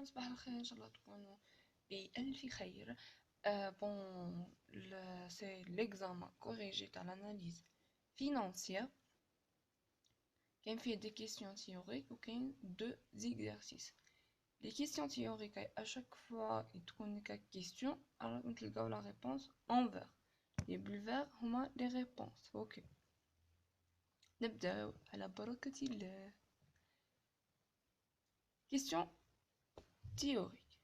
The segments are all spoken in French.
صباح الخير ان شاء الله تكونوا بألف خير. C'est l'examen corrigé à l'analyse financière. كاين فيه des questions théoriques وكاين deux exercices. Les questions théoriques à chaque fois تكون كاك question alors نتلقاو la réponse en vert. Les bulles verts هما les réponses. OK. نبداو على بركة الله. Question théorique.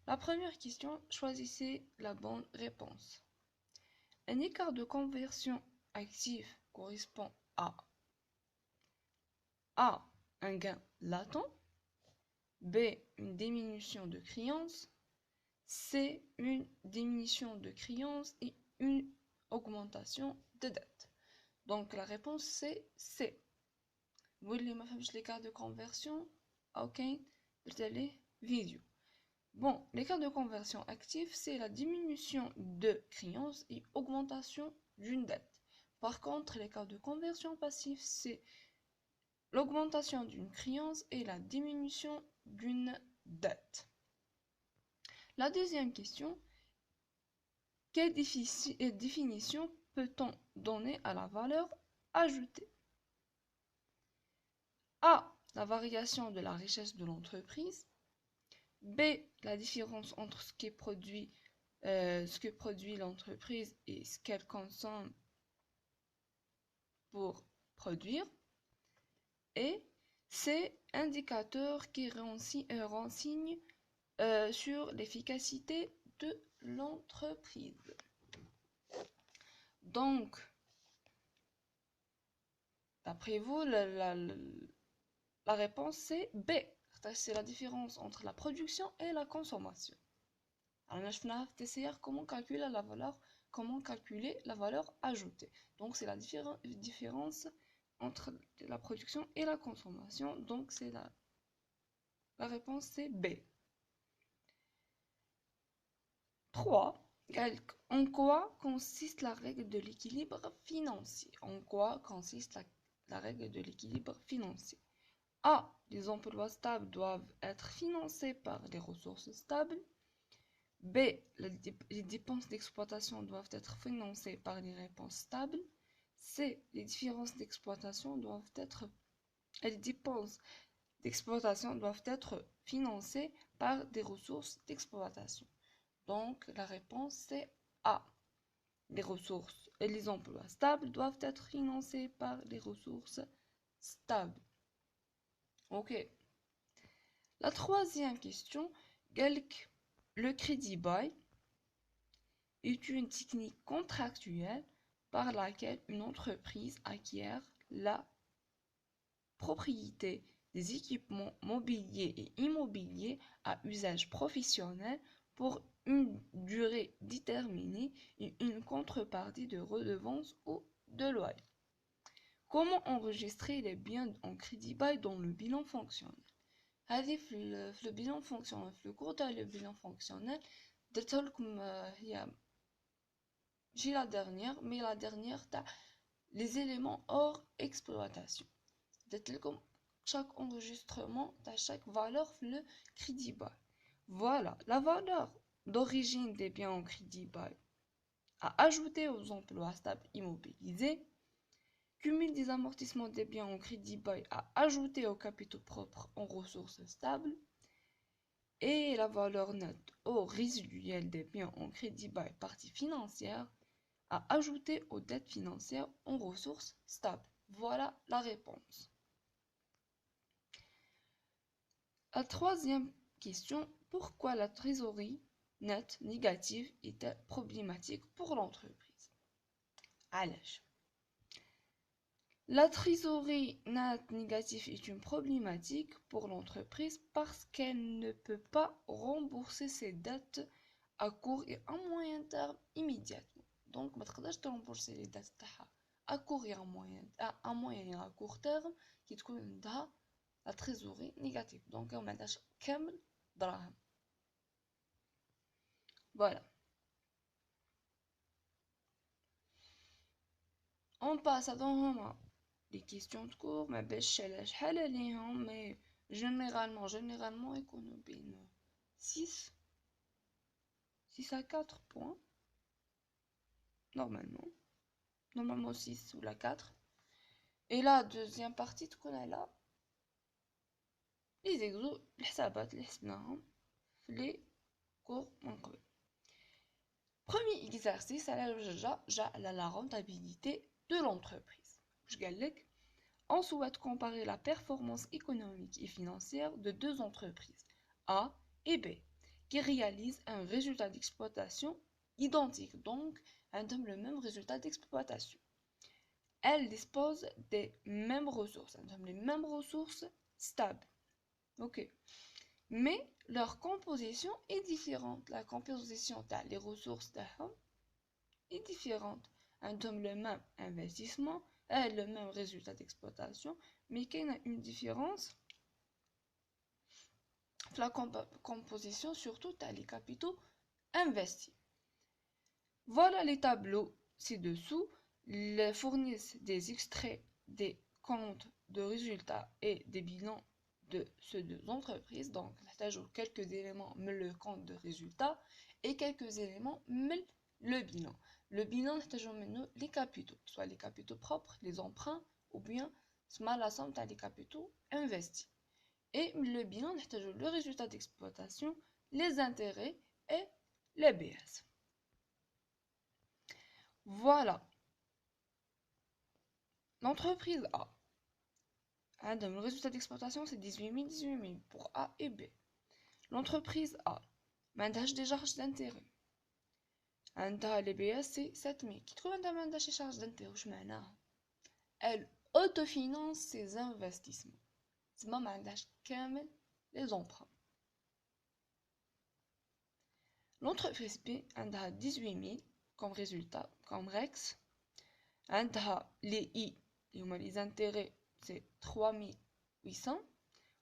La première question, choisissez la bonne réponse. Un écart de conversion active correspond à A. Un gain latent. B. Une diminution de créances. C. Une diminution de créances et une augmentation de dette. Donc la réponse c'est C. Vous voulez ma femme l'écart de conversion? Ok, allez, vidéo. Bon, l'écart de conversion active, c'est la diminution de créances et augmentation d'une dette. Par contre, l'écart de conversion passive, c'est l'augmentation d'une créance et la diminution d'une dette. La deuxième question, quelle définition peut-on donner à la valeur ajoutée? A. La variation de la richesse de l'entreprise. B. La différence entre ce que produit l'entreprise et ce qu'elle consomme pour produire. Et C. Indicateur qui renseigne sur l'efficacité de l'entreprise. Donc, d'après vous, la réponse c'est B. C'est la différence entre la production et la consommation. Alors, on va comment calculer la valeur ajoutée. Donc, c'est la différence entre la production et la consommation. Donc, c'est la réponse c'est B. 3. En quoi consiste la règle de l'équilibre financier? En quoi consiste la règle de l'équilibre financier? A. Les emplois stables doivent être financés par des ressources stables. B. Les dépenses d'exploitation doivent être financées par des dépenses stables. C. Les dépenses d'exploitation doivent être financées par des ressources d'exploitation. Donc, la réponse c'est A. Les emplois stables doivent être financés par les ressources stables. Ok. La troisième question, le crédit bail est une technique contractuelle par laquelle une entreprise acquiert la propriété des équipements mobiliers et immobiliers à usage professionnel pour une durée déterminée et une contrepartie de redevance ou de loyer. Comment enregistrer les biens en crédit bail dans le bilan fonctionnel? هذه في le bilan fonctionnel, في le cours تاع le bilan fonctionnel درتها لكم هي j'ai la dernière, mais la dernière تاع les éléments hors exploitation. درت لكم chaque enregistrement تاع chaque valeur في le crédit bail. Voilà, la valeur d'origine des biens en crédit bail à ajouter aux emplois stables immobilisés, cumul des amortissements des biens en crédit bail à ajouter aux capitaux propres en ressources stables, et la valeur nette au résiduel des biens en crédit bail partie financière à ajouter aux dettes financières en ressources stables. Voilà la réponse. La troisième question, pourquoi la trésorerie nette négative est-elle problématique pour l'entreprise? علاش؟ La trésorerie nette négative est une problématique pour l'entreprise parce qu'elle ne peut pas rembourser ses dettes à court et à moyen terme immédiatement. Donc, ما تقدرش rembourser les dettes تاعها à court et à moyen et à court terme qui تكون عندها la trésorerie négative. Donc, ما عندهاش كامل دراهم. Voilà. On passe à les questions de cours, ما باش شحال عليهم mais généralement, économie 6 à 4 points, normalement 6 ou la 4. Et la deuxième partie, tu connais là, les exos, les sabbats, les حسبناهم في les cours من قبل. Premier exercice, à la rentabilité de l'entreprise. Je galère. On souhaite comparer la performance économique et financière de deux entreprises, A et B, qui réalisent un résultat d'exploitation identique, donc le même résultat d'exploitation. Elles disposent des mêmes ressources, les mêmes ressources stables. Ok. Mais leur composition est différente. La composition des ressources est différente. Le même investissement, le même résultat d'exploitation, mais qu'il y a une différence la composition, surtout dans les capitaux investis. Voilà les tableaux ci-dessous. Ils fournissent des extraits des comptes de résultats et des bilans de ces deux entreprises. Donc, j'ajoute quelques éléments, mais le compte de résultats, et quelques éléments, mais le bilan. Le bilan, c'est les capitaux, soit les capitaux propres, les emprunts, ou bien la somme des capitaux investis. Et le bilan, c'est le résultat d'exploitation, les intérêts et les BS. Voilà. L'entreprise A. Le résultat d'exploitation, c'est 18 000 pour A et B. L'entreprise A. Mandage des charges d'intérêt. Les BS, c'est 7 000. Qui trouve un mandage des charges d'intérêt? Elle autofinance ses investissements. C'est ma mandage kamel les emprunts. L'entreprise B a 18 000 comme résultat, comme REX. Les I, les intérêts, c'est 3800.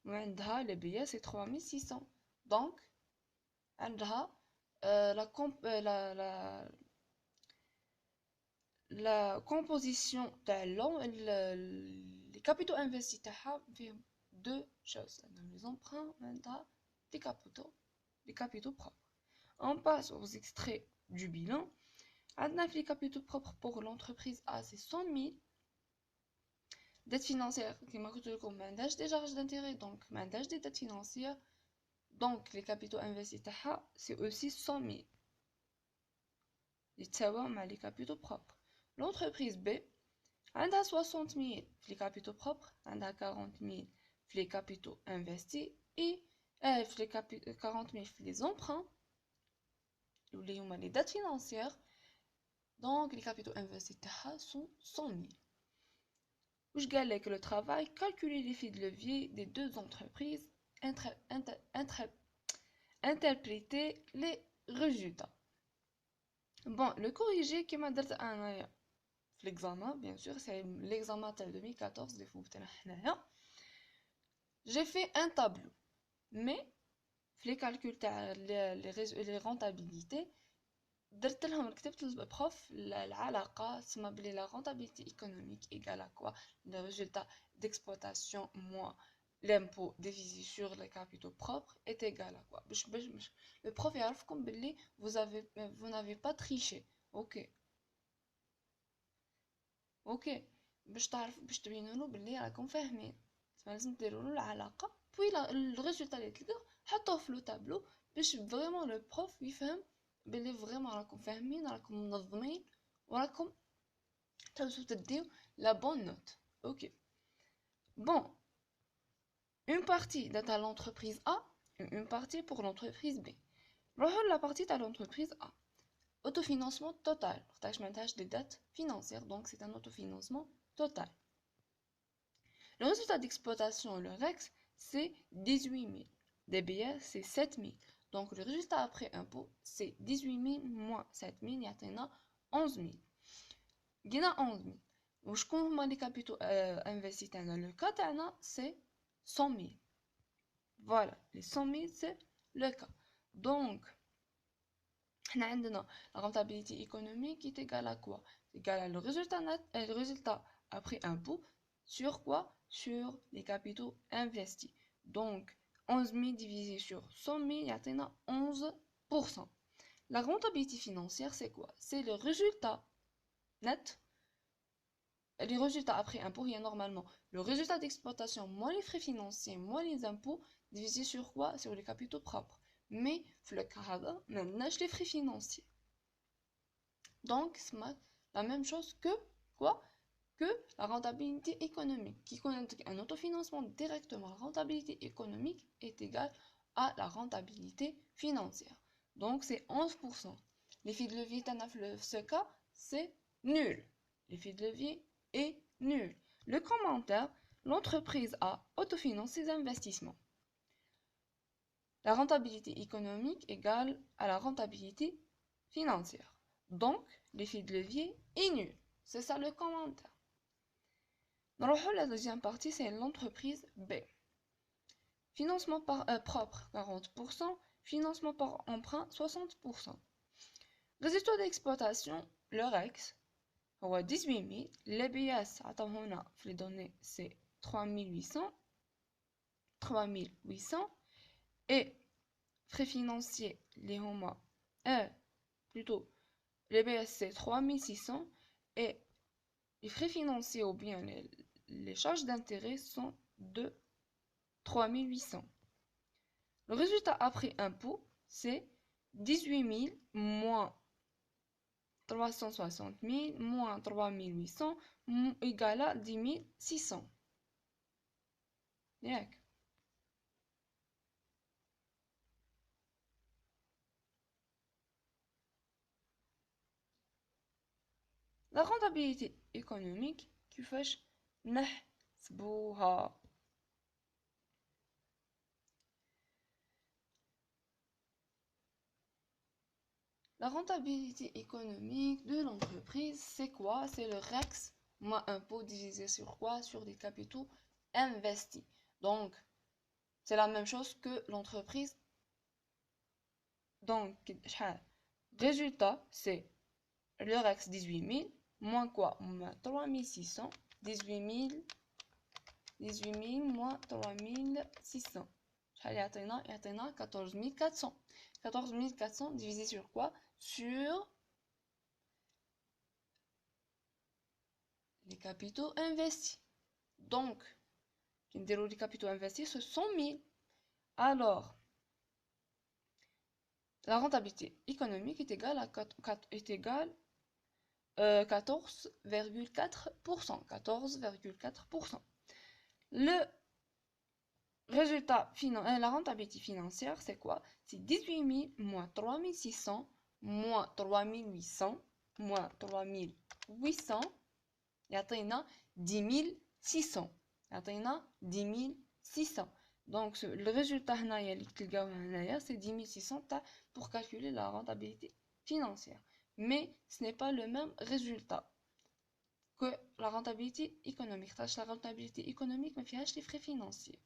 Les billets, c'est 3600. Donc, la composition les capitaux investis fait deux choses. Les emprunts, les capitaux propres. On passe aux extraits du bilan. Les capitaux propres pour l'entreprise A, c'est 100 000. Dette financière, qui m'a coûté comme mandage des charges d'intérêt, donc mandage des dettes financières. Donc, les capitaux investis, c'est aussi 100 000. Les capitaux propres. L'entreprise B, elle a 60 000 les capitaux propres, elle a 40 000 les capitaux investis et 40 000 les emprunts, ou les dettes financières. Donc, les capitaux investis sont 100 000. Je galère que le travail, calculer l'effet de levier des deux entreprises, interpréter les résultats. Bon, le corrigé qui m'a donné l'examen, bien sûr, c'est l'examen de 2014 des fous. J'ai fait un tableau, mais les calculs les rentabilités, درت لهم كتبت للبروف العلاقة تسمى بلي la rentabilité économique égale à quoi le résultat d'exploitation moins l'impôt divisé sur les capitaux propres est égal à quoi le prof يعرفكم بلي vous n'avez pas triché. ok باش تبينوا له بلي راكم فاهمين لازم ديروا له العلاقة puis le résultat اللي تلقاه حطوه في لو تابلو باش vraiment le prof يفهم بلي فريمون راكم فاهمين راكم منظمين وراكم تقدروا تديو لا بون نوت. ok bon, une partie de l'entreprise A, une partie pour l'entreprise B. La partie de l'entreprise A, autofinancement total, partage des dettes financières, donc c'est un autofinancement total. Le résultat d'exploitation, le REX, c'est 18 000. Des billets, c'est 7 000. Donc le résultat après impôt, c'est 18 000 moins 7 000, il y a 11 000. Il y a 11 000. Donc je compte les capitaux investis dans le cas, c'est 100 000. Voilà, les 100 000, c'est le cas. Donc, on a la rentabilité économique qui est égale à quoi? C'est égal à le résultat après impôt sur quoi? Sur les capitaux investis. Donc 11 000 divisé sur 100 000 يعطينا 11%. La rentabilité financière, c'est quoi? C'est le résultat net, les résultats après impôt. Il y a normalement le résultat d'exploitation moins les frais financiers moins les impôts divisé sur quoi? Sur les capitaux propres. Mais le cas là, on a les frais financiers. Donc c'est la même chose que quoi? Que la rentabilité économique, qui connaît un autofinancement directement. La rentabilité économique est égale à la rentabilité financière. Donc c'est 11%. L'effet de levier dans ce cas, c'est nul. L'effet de levier est nul. Le commentaire, l'entreprise a autofinancé ses investissements. La rentabilité économique égale à la rentabilité financière. Donc l'effet de levier est nul. C'est ça le commentaire. La deuxième partie, c'est l'entreprise B. Financement propre 40%, financement par emprunt 60%. Résultat d'exploitation, le REX, 18 000. L'EBS, les données, c'est 3800. Et frais financiers, plutôt, l'EBS, c'est 3600. Et les frais financiers ou bien les charges d'intérêt sont de 3800. Le résultat après impôt, c'est 18 000 moins 360 000 moins 3800 égale à 10 600. La rentabilité économique كيفاش نحسبوها؟ La rentabilité économique de l'entreprise, c'est quoi? C'est le REX moins impôt divisé sur quoi? Sur les capitaux investis. Donc, c'est la même chose que l'entreprise. Donc, résultat, c'est le REX 18 000, moins quoi? Moins 3600, 18 000 moins 3600. يعطينا 14 400. 14 400 divisé sur quoi? Sur les capitaux investis. Donc, les capitaux investis, ce sont 1000. Alors, la rentabilité économique est égale à 14,4%. 14,4%. Le résultat la rentabilité financière, c'est quoi? C'est 18 000 moins 3600 moins 3800 moins 3800 يعطينا 10 600. يعطينا 10 600. Donc le résultat c'est 10 600 pour calculer la rentabilité financière. Mais ce n'est pas le même résultat que la rentabilité économique. La rentabilité économique ما فيهاش les frais financiers.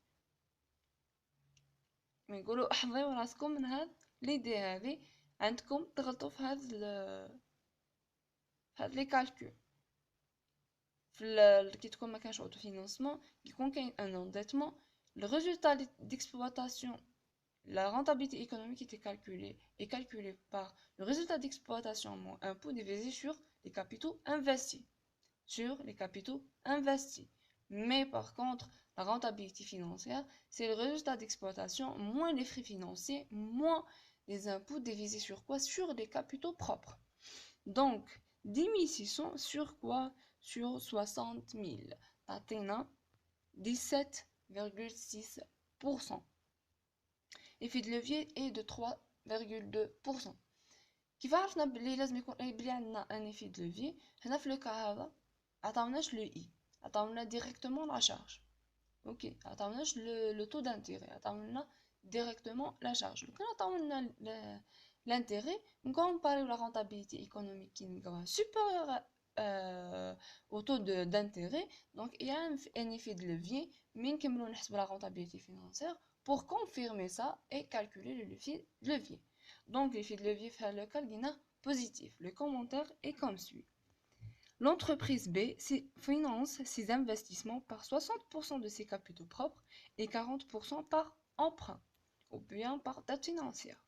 ما يقولوا احضروا راسكم من هاد ليدي هذه عندكم تغلطوا في هاد لي كالكول. كي تكون ما كانش autofinancement, يكون كاين un endettement, le résultat d'exploitation, la rentabilité économique est calculée par le résultat d'exploitation moins impôt divisé sur les capitaux investis. Mais par contre, la rentabilité financière, c'est le résultat d'exploitation moins les frais financiers, moins les impôts divisés sur quoi? Sur les capitaux propres. Donc, 10 600 sur quoi? Sur 60 000. T'atteins 17,6%. L'effet de levier est de 3,2%. كيف عرفنا بلي لازم يكون بلي عندنا ان effet de levier؟ هنا في لو كا هذا عطاوناش لو اي، عطاونا ديريكتومون لا شارج. اوكي، عطاوناش لو تو دانتيغي، عطاونا ديريكتومون لا شارج. لو كان عطاونا l'intérêt, comparer la rentabilité économique qui est supérieure au taux d'intérêt, donc il y a un effet de levier, mais qui nous la rentabilité financière pour confirmer ça et calculer le levier. Donc l'effet de levier fait le cas positif. Le commentaire est comme suit. L'entreprise B finance ses investissements par 60% de ses capitaux propres et 40% par emprunt, ou bien par dette financière.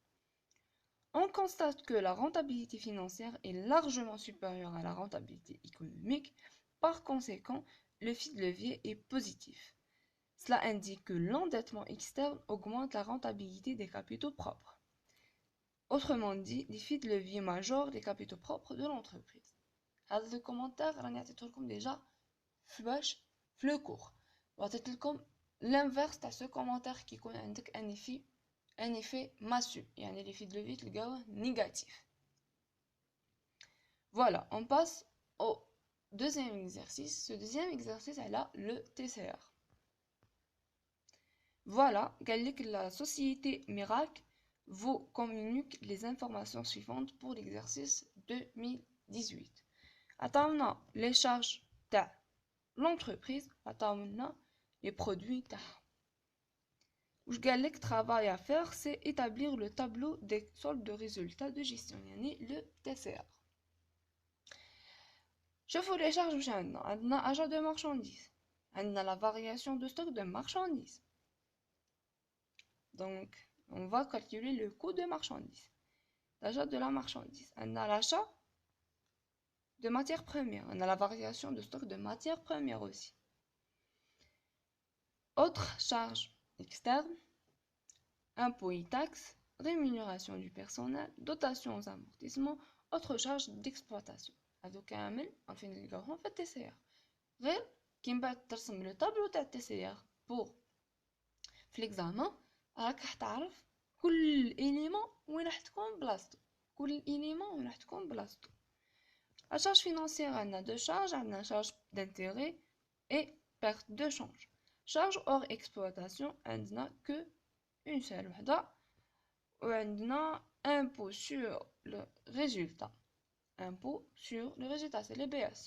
On constate que la rentabilité financière est largement supérieure à la rentabilité économique. Par conséquent, l'effet de levier est positif. Cela indique que l'endettement externe augmente la rentabilité des capitaux propres. Autrement dit, l'effet de levier majore les capitaux propres de l'entreprise. هذا الكومنتار راني عطيتهولكم ديجا في le cours. وعطيتلكم l'inverse تاع ce commentaire qui يكون عندك un effet massue, يعني l'effet de levier تلقاوه négatif. Voilà, on passe au deuxième exercice. Ce deuxième exercice elle a le TCR. Voilà, قال لك la société Mirac vous communique les informations suivantes pour l'exercice 2018. عطاونا les charges تاع l'entreprise, عطاونا les produits تاعها. واش قال لك travail à faire c'est établir le tableau des soldes de résultats de gestion, يعني le TCR. شوفوا les charges واش عندنا achat de marchandises, عندنا la variation de stock de marchandises. Donc on va calculer le coût de marchandises, l'achat de la marchandise. On a l'achat de matières premières, on a la variation de stock de matières premières aussi. Autres charges externes, impôts et taxes, rémunération du personnel, dotation aux amortissements, autres charges d'exploitation. هذو كامل عارفين نلقاوهم في التسعير. غير كي من بعد ترسم لو طابلو تاع التسعير بور في ليكزامان راك راح تعرف كل إليمون وين راح تكون بلاصتو. La charge financière, on a deux charges, on a charge d'intérêt et perte de change. Charge hors exploitation, on n'a que une seule ou on a impôt sur le résultat. Impôt sur le résultat, c'est les BS.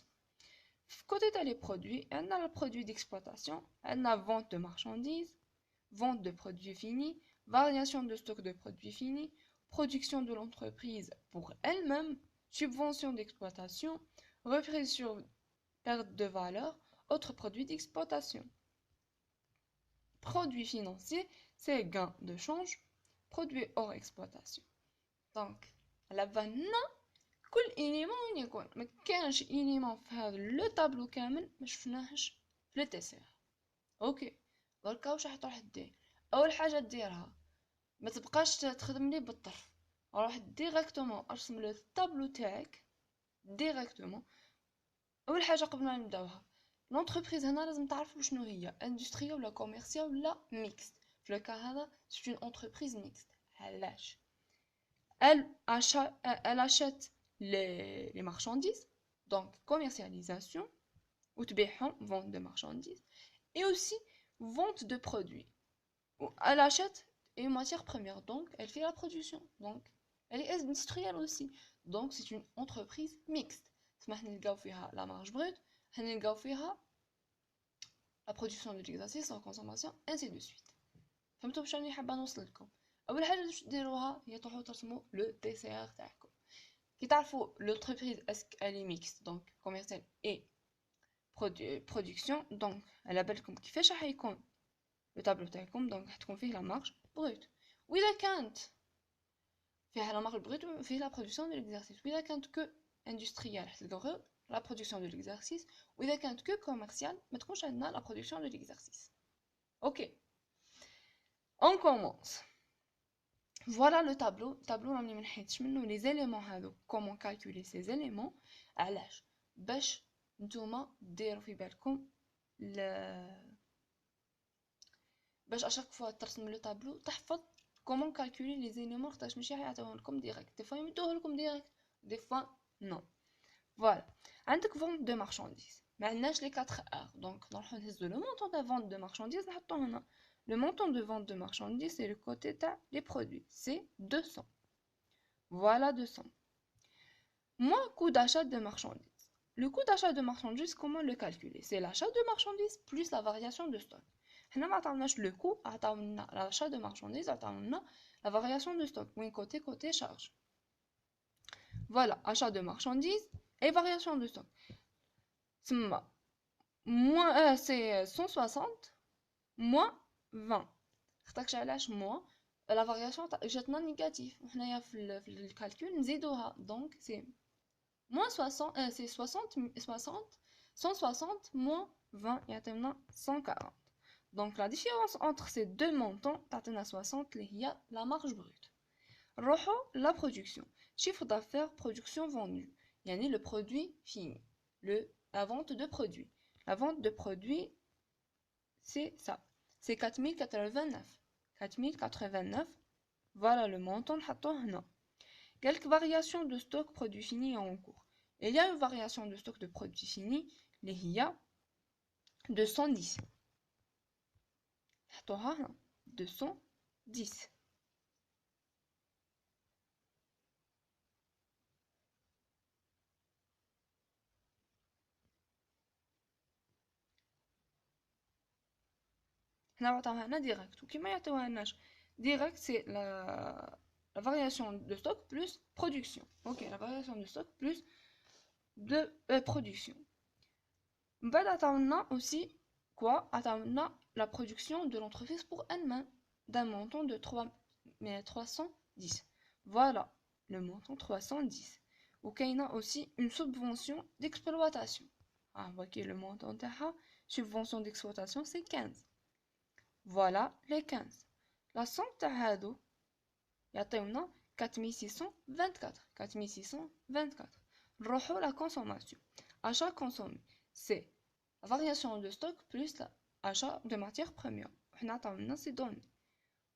Côté des produits, on a le produit d'exploitation, on a vente de marchandises, vente de produits finis, variation de stock de produits finis, production de l'entreprise pour elle-même, subvention d'exploitation, reprise sur perte de valeur, autres produits d'exploitation. Produits financiers, c'est gain de change, produits hors exploitation. Donc, la vanna, كل élément يكون ما كانش élément في هذا لو طابلو كامل ما شفناهش في التسعير. اوكي دركا واش راح تروح دير؟ اول حاجه ديرها ما تبقاش تخدم لي بالطرف، روح ديريكتومون ارسم لو طابلو تاعك ديريكتومون. اول حاجه قبل ما نبداوها لونتربريز هنا لازم تعرفوا شنو هي اندستريال ولا كوميرسيال ولا ميكست. في لو كا هذا سي اون انتربريز ميكست. علاش؟ elle achète les marchandises, donc commercialisation ou تبيعهم, vente de marchandises, et aussi vente de produits. Elle achète une matière première, donc elle fait la production, donc elle est industrielle aussi, donc c'est une entreprise mixte. سمح نلقاو فيها la marge brute, نلقاو فيها la production de l'exercice en consommation, ainsi de suite. فهمتوا باش راني حابه نوصل لكم؟ اول حاجه باش ديروها هي تروحوا ترسموا لو تي سي ار تاعكم. كي تعرفوا l'entreprise elle est mixte, donc commercial et production, donc على بالكم كيفاش راح يكون لو طابلو تاعكم. دونك راح تكون فيه لا مارج بروت، واذا كانت فيها لا مارج بروت فيه لا برودكسيون دو ليكزارسيس، واذا كانت كو اندستريال راح تلقاو غير لا برودكسيون دو ليكزارسيس، واذا كانت كو كوميرسيال ما تكونش عندنا لا برودكسيون دو ليكزارسيس. اوكي on commence. Voilà le tableau. Tableau راني ما نحيدش منه لي زيليمون هذو. comment calculer ces éléments. علاش؟ باش نتوما ديروا في بالكم باش اشاك فوا ترسم لو طابلو تحفظ comment calculer les éléments. خاطرش ماشي حيعطيوهم لكم ديريكت، دي فوا يمدوه لكم ديريكت، دي فوا نو. فوالا عندك vente de marchandises، ما عندناش لي 4 ار، دونك نروحو نهزو لو مونطون تاع vente de marchandises نحطو هنا. Le montant de vente de marchandises, c'est le côté des produits. C'est 200. Voilà 200. Moins coût d'achat de marchandises. Le coût d'achat de marchandises, comment le calculer? C'est l'achat de marchandises plus la variation de stock. On a le coût, l'achat de marchandises, la variation de stock. Oui, côté charge. Voilà, achat de marchandises et variation de stock. تما moins c'est 160 moins 20. اختارش علاش moins la variation جاتنا négatif وحنايا في الكالكول نزيدوها donc c'est moins 60 c'est 160 moins 20 يعطينا 140. Donc la différence entre ces deux montants تعطينا 60 اللي هي la marge brute. نروحو la production. Chiffre d'affaires, production vendue. يعني le produit fini. La vente de produits. La vente de produits, c'est ça. C'est 4089. 4089. Voilà le montant. Quelques variations de stock produits finis en cours. Il y a une variation de stock de produits finis. Il y a 210. 210. هنا عطاوها لنا ديريكت وكيما يعطيوها لناش ديريكت سي la variation de stock plus production. Ok, la variation de stock plus de production. On va attendre aussi quoi? Attendre la production de l'entreprise pour elle-même d'un montant de 310. Voilà le montant 310. Ok, il y a aussi une subvention d'exploitation. Ah, ok, le montant de la subvention d'exploitation c'est 15. Voilà les 15. La somme تاع هادو يعطيونا 4624. 4624. نروحو la consommation. Achat consommé, c'est la variation de stock plus l'achat de matières premières. حنا عطاونا ces données.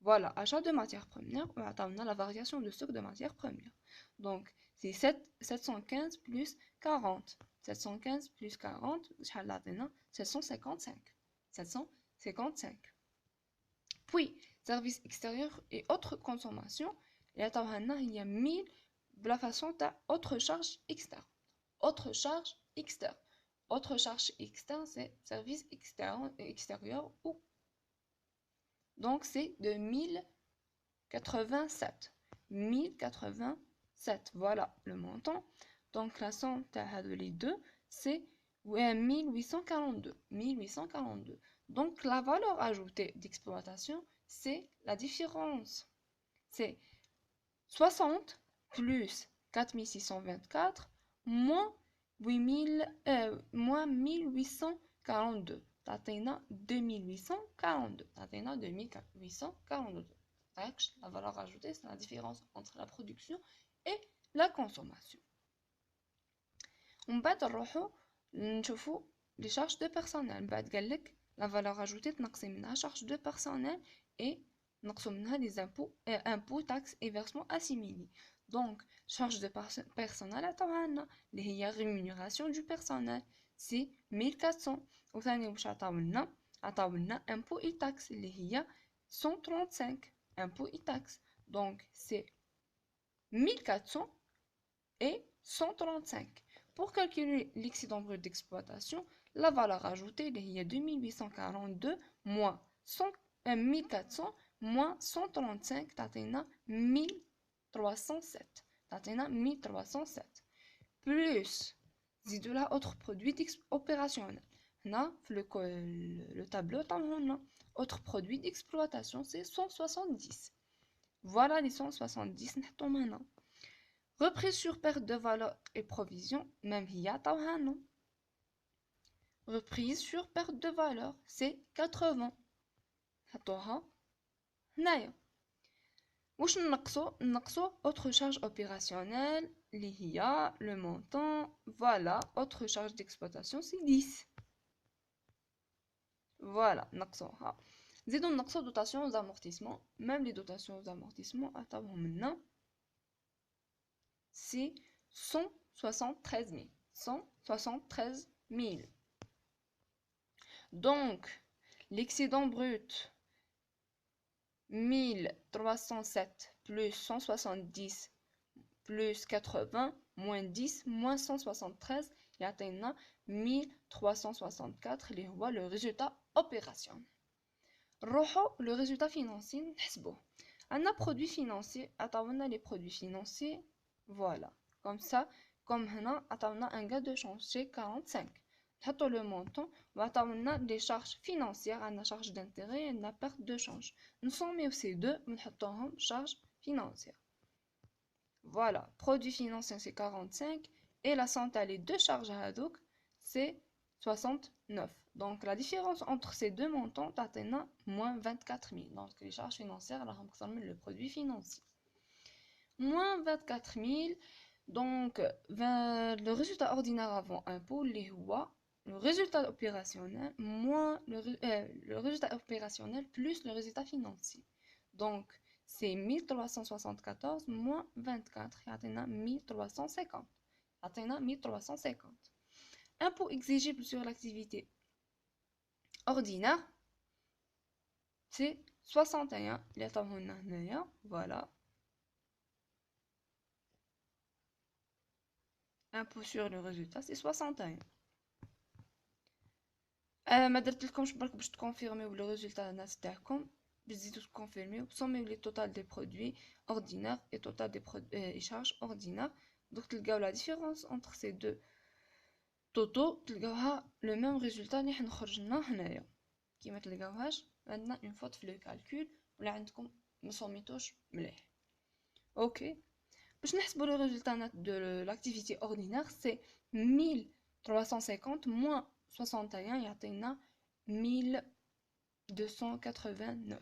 Voilà, achat de matières premières ou عطاونا la variation de stock de matières premières. Donc, c'est 715 plus 40. 715 plus 40, شحال عطينا 755. 755. Puis, services extérieurs et autres consommations, il y a 1000 de la façon autre charge externe. Autre charge externe. Autre charge externe, c'est service extérieur ou. Donc, c'est de 1087. 1087. Voilà le montant. Donc, la somme de les deux, c'est 1842. 1842. Donc, la valeur ajoutée d'exploitation, c'est la différence. C'est 60 plus 4624 moins 1842. T'atteins 2842. T'atteins 2842. La valeur ajoutée, c'est la différence entre la production et la consommation. On va نشوفوا les charges de personnel. بعد قال لك la valeur ajoutée تنقصي منها charge de personnel et نقصوا منها les impôts, taxes et versements assimilés. Donc charge de personnel عطاوها لنا اللي هي rémunération du personnel c'est 1400. وثاني واش عطاو لنا impôts et taxes اللي هي 135 impôts et taxes. Donc c'est 1400 et 135. Pour calculer l'excédent brut d'exploitation, la valeur ajoutée il y a 2842 moins 1400 moins 135, t'atteins 1307. T'atteins 1307. Plus, de là, autre produit opérationnel. Là, le tableau, autre produit d'exploitation, c'est 170. Voilà les 170 maintenant. Reprise sur perte de valeur et provision, même hier, non. Reprise sur perte de valeur, c'est 80. Wesh نقصو autre charge opérationnelle, l'IA, le montant, voilà, autre charge d'exploitation, c'est 10. Voilà, نقصوها. زيدو نقصو dotation aux amortissements, même les dotations aux amortissements, attends maintenant. C'est 173 000. 173 000. Donc, l'excédent brut, 1307 plus 170 plus 80 moins 10 moins 173, il atteint 1364, اللي هو le résultat opérationnel. Le résultat financier, نحسبوه. عندنا produit financier, عطاونا les produits financiers. Voilà, comme ça, comme هنا عطاونا un gain de change, c'est 45. نحطوا le montant وعطاونا les charges financières عندنا charge d'intérêt عندنا perte de change نسميو ces deux ونحطوهم charge financière. Voilà, produit financier c'est 45 et la somme les deux charges هذوك c'est 69. Donc la différence entre ces deux montants t'atteint moins 24 000. Donc les charges financières là on le produit financier. Moins 24 000. Donc le résultat ordinaire avant impôt les le résultat opérationnel moins le résultat opérationnel plus le résultat financier. Donc c'est 1374 moins 24 atteint 1350. Atteint 1350. Impôt exigible sur l'activité ordinaire, c'est 61. Voilà. Impôt sur le résultat, c'est 61. ما درت لكمش برك باش تكونفيرميو le résultat الناس تاعكم باش تزيدو تكونفيرميو سوميو لي توتال دي برودوي اوردينير et total des charges ordinaires. Donc تلقاو la différence entre ces deux توتو تلقاوها لو ميم ريزولتا اللي حنا خرجنا هنايا. كيما تلقاوهاش عندنا اون فوت في لو كالكول ولا عندكم ما صوميتوش مليح. اوكي باش نحسبوا لو ريزولتا نت دو لاكتيفيتي اوردينير سي 1350 moins 61 يعطينا 1289.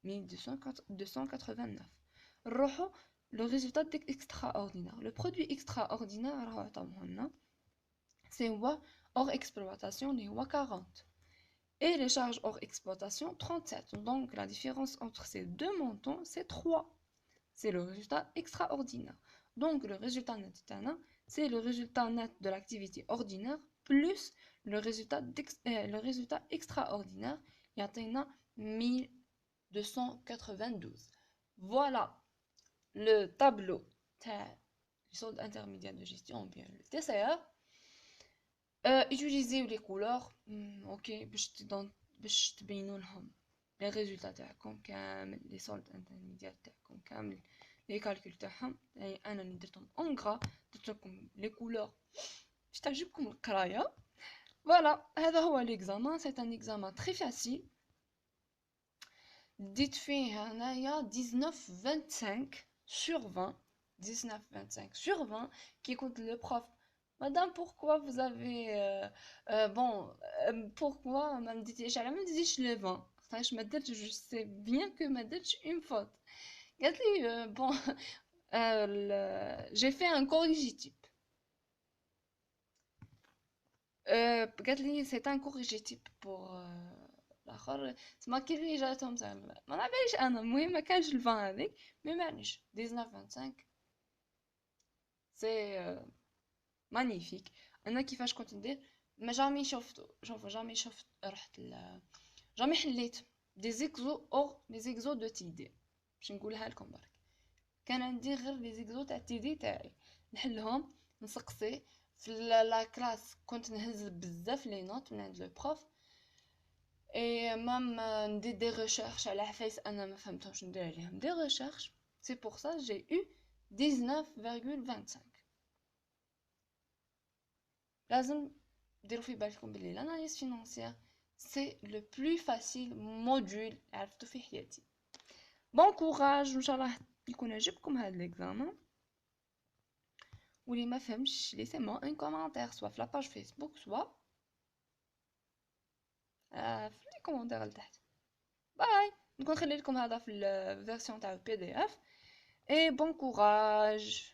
1289 نروحو لو ريزولتا ديك extraordinaire. Le produit extraordinaire راهو عطاوه لنا c'est hors exploitation, les 40. Et les charges hors exploitation, 37. Donc la différence entre ces deux montants, c'est 3. C'est le résultat extraordinaire. Donc le résultat net, c'est le résultat net de l'activité ordinaire plus le résultat extraordinaire. Il y a 1292. Voilà le tableau du solde intermédiaire de gestion, bien le TCR. Utilisez les couleurs ok باش تبينوا لهم les résultats تاعكم كامل les soldes intermédiaires تاعكم كامل les calculs تاعهم. يعني انا اللي درتهم en gras درت لكم les couleurs باش تعجبكم القرايه. voilà هذا هو l'examen. C'est un examen très facile. ديت فيه هنايا 19-25 sur 20. 19-25 sur 20 qui compte le prof. Madame, pourquoi vous avez... pourquoi ما مديتيش على ما مديتيش le 20 خاطرش ما درتش je sais bien que ما درتش une faute. قالت لي bon j'ai fait un corrigitype. قالت لي c'est un corrigitype pour الاخر ما كيفاش جاتهم زعما ما نعرفش انا. المهم ما كانش ال 20 هذيك مي معليش 19-25 c'est مانيفيك. انا كيفاش كنت ندير ما جامي شفت رحت جامي حليت دي زيكزو اور لي زيكزو دو تيدي باش نقولها لكم برك. كان ندير غير لي زيكزو تاع تيدي تاعي نحلهم نسقسي في لا كلاس. كنت نهز بزاف لي نوت من عند لو بروف اي مام ندير دي ريشيرش على حفايس انا ما فهمتهمش ندير عليهم دي ريشيرش. سي بور سا جي او 19,25. لازم ديروا في بالكم بلي l'analyse financière c'est le plus facile module عرفتو في حياتي. بون كوراج وان شاء الله يكون عجبكم هذا الاكزامان. واللي ما فهمش laissez-moi un commentaire soit في لاباج فيسبوك soit في لي كومونتير لتحت. باي. نكون نخلي لكم هذا في الفيرسيون تاع البي دي اف. et bon courage.